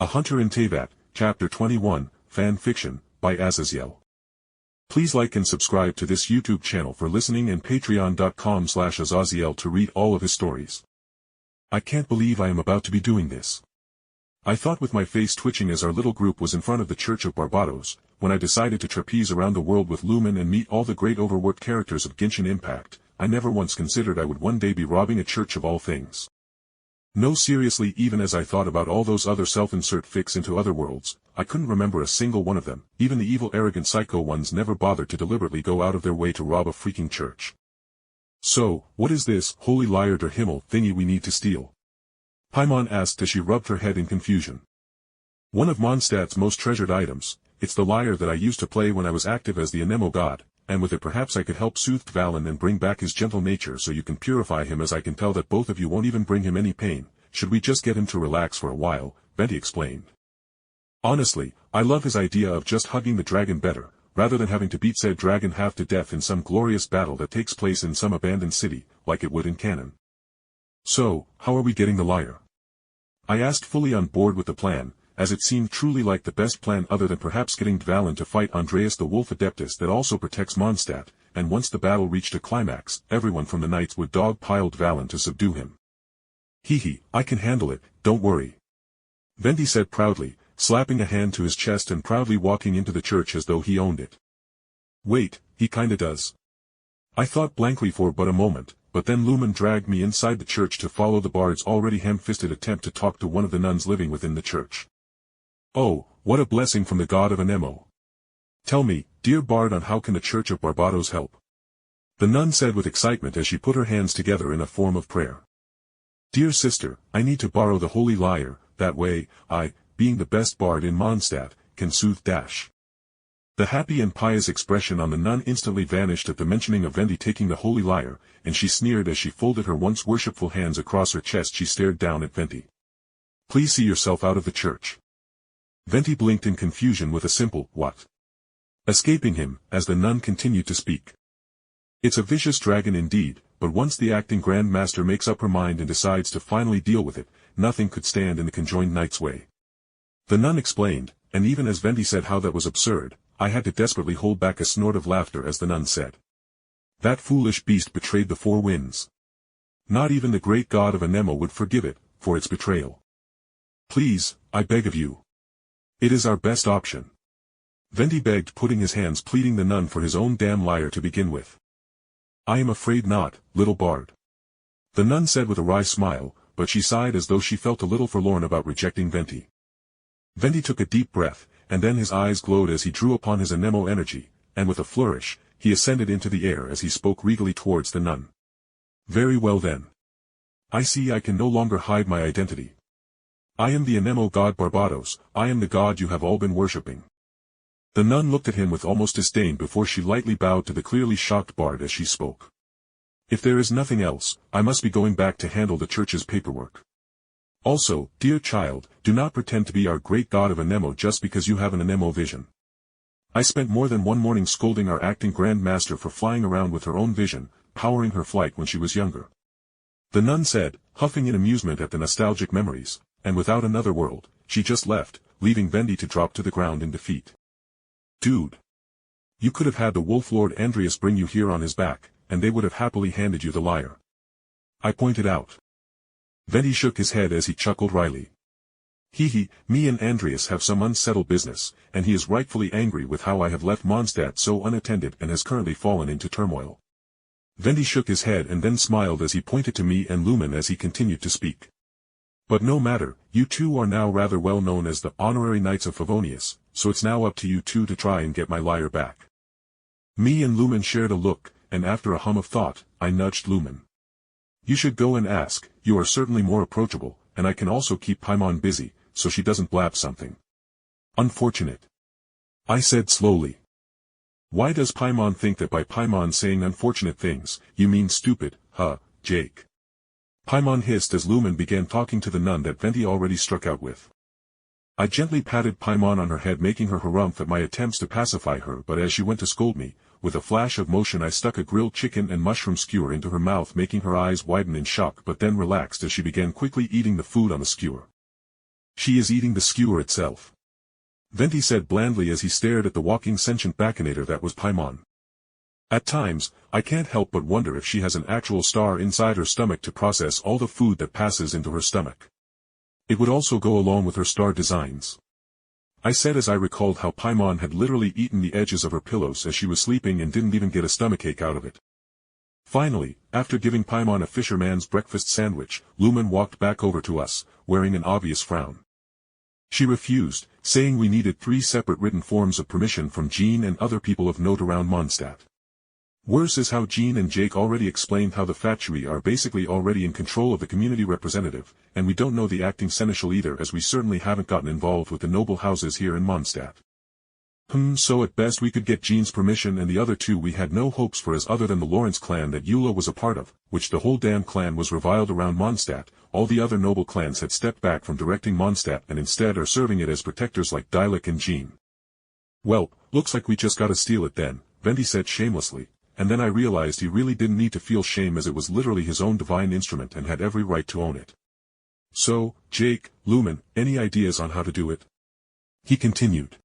A Hunter in Teyvat, Chapter 21, Fan Fiction, by Azazyel. Please like and subscribe to this YouTube channel for listening and patreon.com/Azazyel to read all of his stories. I can't believe I am about to be doing this. I thought with my face twitching as our little group was in front of the church of Barbatos, when I decided to trapeze around the world with Lumine and meet all the great overworked characters of Genshin Impact. I never once considered I would one day be robbing a church of all things. No, seriously, even as I thought about all those other self-insert fics into other worlds, I couldn't remember a single one of them. Even the evil arrogant psycho ones never bothered to deliberately go out of their way to rob a freaking church. So, what is this holy liar der Himmel thingy we need to steal? Paimon asked as she rubbed her head in confusion. One of Mondstadt's most treasured items. It's the lyre that I used to play when I was active as the Anemo god, and with it perhaps I could help soothe Valen and bring back his gentle nature so you can purify him, as I can tell that both of you won't even bring him any pain. Should we just get him to relax for a while? Venti explained. Honestly, I love his idea of just hugging the dragon better, rather than having to beat said dragon half to death in some glorious battle that takes place in some abandoned city, like it would in canon. So, how are we getting the lyre? I asked, fully on board with the plan, as it seemed truly like the best plan other than perhaps getting Valen to fight Andreas the Wolf Adeptus that also protects Mondstadt, and once the battle reached a climax, everyone from the knights would dog-pile Valen to subdue him. Hee, I can handle it, don't worry. Venti said proudly, slapping a hand to his chest and proudly walking into the church as though he owned it. Wait, he kinda does. I thought blankly for but a moment, but then Lumine dragged me inside the church to follow the bard's already ham-fisted attempt to talk to one of the nuns living within the church. Oh, what a blessing from the god of Anemo. Tell me, dear bard, on how can the church of Barbatos help? The nun said with excitement as she put her hands together in a form of prayer. Dear sister, I need to borrow the holy lyre, that way, I, being the best bard in Mondstadt, can soothe Dash. The happy and pious expression on the nun instantly vanished at the mentioning of Venti taking the holy lyre, and she sneered as she folded her once worshipful hands across her chest. She stared down at Venti. Please see yourself out of the church. Venti blinked in confusion with a simple, what? Escaping him, as the nun continued to speak. It's a vicious dragon indeed, but once the acting Grand Master makes up her mind and decides to finally deal with it, nothing could stand in the conjoined knight's way. The nun explained, and even as Venti said how that was absurd, I had to desperately hold back a snort of laughter as the nun said. That foolish beast betrayed the four winds. Not even the great god of Anemo would forgive it, for its betrayal. Please, I beg of you. It is our best option. Venti begged, putting his hands pleading the nun for his own damn lyre to begin with. I am afraid not, little bard. The nun said with a wry smile, but she sighed as though she felt a little forlorn about rejecting Venti. Venti took a deep breath, and then his eyes glowed as he drew upon his Anemo energy, and with a flourish, he ascended into the air as he spoke regally towards the nun. Very well then. I see I can no longer hide my identity. I am the Anemo god Barbatos, I am the god you have all been worshipping. The nun looked at him with almost disdain before she lightly bowed to the clearly shocked bard as she spoke. If there is nothing else, I must be going back to handle the church's paperwork. Also, dear child, do not pretend to be our great god of Anemo just because you have an Anemo vision. I spent more than one morning scolding our acting Grand Master for flying around with her own vision, powering her flight when she was younger. The nun said, huffing in amusement at the nostalgic memories, and without another word, she just left, leaving Venti to drop to the ground in defeat. Dude. You could have had the Wolf Lord Andreas bring you here on his back, and they would have happily handed you the lyre. I pointed out. Venti shook his head as he chuckled wryly. Me and Andreas have some unsettled business, and he is rightfully angry with how I have left Mondstadt so unattended and has currently fallen into turmoil. Venti shook his head and then smiled as he pointed to me and Lumine as he continued to speak. But no matter, you two are now rather well known as the honorary knights of Favonius, so it's now up to you two to try and get my lyre back. Me and Lumine shared a look, and after a hum of thought, I nudged Lumine. You should go and ask, you are certainly more approachable, and I can also keep Paimon busy, so she doesn't blab something. Unfortunate. I said slowly. Why does Paimon think that by Paimon saying unfortunate things, you mean stupid, huh, Jake? Paimon hissed as Lumine began talking to the nun that Venti already struck out with. I gently patted Paimon on her head, making her harumph at my attempts to pacify her, but as she went to scold me, with a flash of motion I stuck a grilled chicken and mushroom skewer into her mouth, making her eyes widen in shock but then relaxed as she began quickly eating the food on the skewer. She is eating the skewer itself. Venti said blandly as he stared at the walking sentient bacchanator that was Paimon. At times, I can't help but wonder if she has an actual star inside her stomach to process all the food that passes into her stomach. It would also go along with her star designs. I said as I recalled how Paimon had literally eaten the edges of her pillows as she was sleeping and didn't even get a stomachache out of it. Finally, after giving Paimon a fisherman's breakfast sandwich, Lumine walked back over to us, wearing an obvious frown. She refused, saying we needed 3 separate written forms of permission from Jean and other people of note around Mondstadt. Worse is how Jean and Jake already explained how the Fatui are basically already in control of the community representative, and we don't know the acting seneschal either as we certainly haven't gotten involved with the noble houses here in Mondstadt. So at best we could get Jean's permission, and the other 2 we had no hopes for as other than the Lawrence clan that Eula was a part of, which the whole damn clan was reviled around Mondstadt. All the other noble clans had stepped back from directing Mondstadt and instead are serving it as protectors like Dialek and Jean. Well, looks like we just gotta steal it then, Venti said shamelessly, and then I realized he really didn't need to feel shame as it was literally his own divine instrument and had every right to own it. So, Jake, Lumine, any ideas on how to do it? He continued.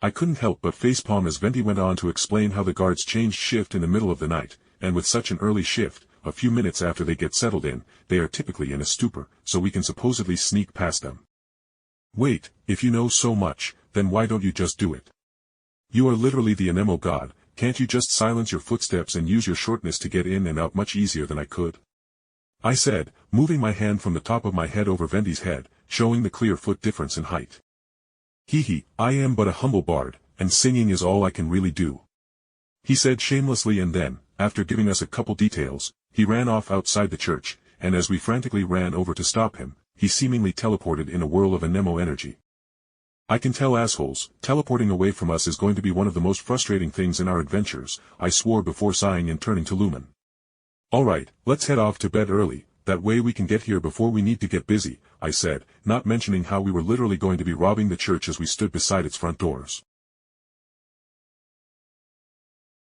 I couldn't help but facepalm as Venti went on to explain how the guards changed shift in the middle of the night, and with such an early shift, a few minutes after they get settled in, they are typically in a stupor, so we can supposedly sneak past them. Wait, if you know so much, then why don't you just do it? You are literally the Anemo god, can't you just silence your footsteps and use your shortness to get in and out much easier than I could? I said, moving my hand from the top of my head over Venti's head, showing the clear foot difference in height. I am but a humble bard, and singing is all I can really do. He said shamelessly, and then, after giving us a couple details, he ran off outside the church, and as we frantically ran over to stop him, he seemingly teleported in a whirl of Anemo energy. I can tell assholes, teleporting away from us is going to be one of the most frustrating things in our adventures, I swore before sighing and turning to Lumine. Alright, let's head off to bed early, that way we can get here before we need to get busy, I said, not mentioning how we were literally going to be robbing the church as we stood beside its front doors.